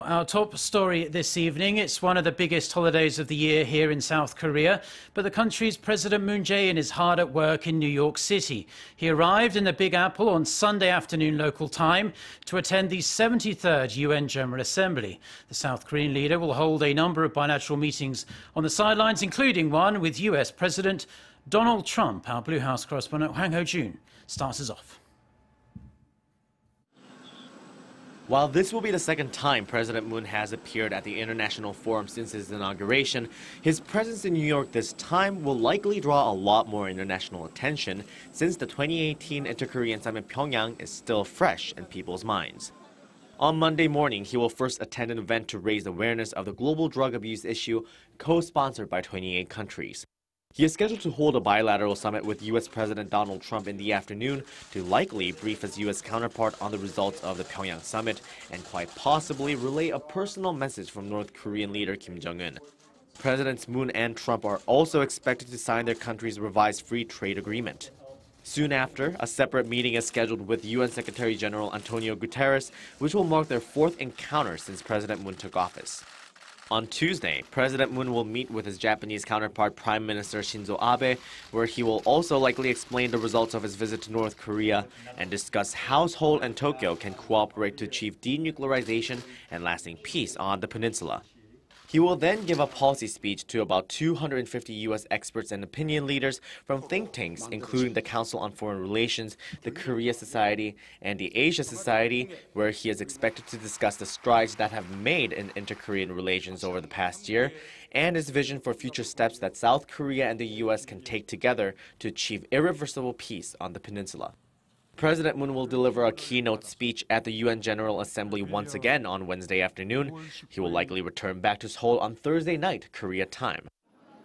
Our top story this evening. It's one of the biggest holidays of the year here in South Korea, but the country's President Moon Jae-in is hard at work in New York City. He arrived in the Big Apple on Sunday afternoon local time to attend the 73rd UN General Assembly. The South Korean leader will hold a number of bilateral meetings on the sidelines, including one with US President Donald Trump. Our Blue House correspondent Hwang Hojun starts us off. While this will be the second time President Moon has appeared at the international forum since his inauguration, his presence in New York this time will likely draw a lot more international attention since the 2018 Inter-Korean Summit Pyeongyang is still fresh in people's minds. On Monday morning, he will first attend an event to raise awareness of the global drug abuse issue, co-sponsored by 28 countries. He is scheduled to hold a bilateral summit with U.S. President Donald Trump in the afternoon to likely brief his U.S. counterpart on the results of the Pyongyang summit and quite possibly relay a personal message from North Korean leader Kim Jong-un. Presidents Moon and Trump are also expected to sign their country's revised free trade agreement. Soon after, a separate meeting is scheduled with UN Secretary General Antonio Guterres, which will mark their fourth encounter since President Moon took office. On Tuesday, President Moon will meet with his Japanese counterpart Prime Minister Shinzo Abe, where he will also likely explain the results of his visit to North Korea and discuss how Seoul and Tokyo can cooperate to achieve denuclearization and lasting peace on the peninsula. He will then give a policy speech to about 250 U.S. experts and opinion leaders from think tanks, including the Council on Foreign Relations, the Korea Society, and the Asia Society, where he is expected to discuss the strides that have made in inter-Korean relations over the past year, and his vision for future steps that South Korea and the U.S. can take together to achieve irreversible peace on the peninsula. President Moon will deliver a keynote speech at the UN General Assembly once again on Wednesday afternoon. He will likely return back to Seoul on Thursday night, Korea time.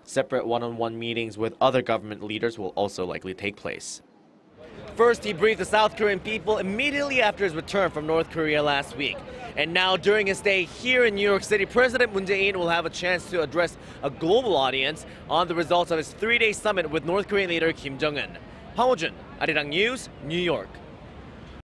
Separate one-on-one meetings with other government leaders will also likely take place. First, he briefed the South Korean people immediately after his return from North Korea last week. And now, during his stay here in New York City, President Moon Jae-in will have a chance to address a global audience on the results of his three-day summit with North Korean leader Kim Jong-un. Hwang Hojun, Arirang News, New York.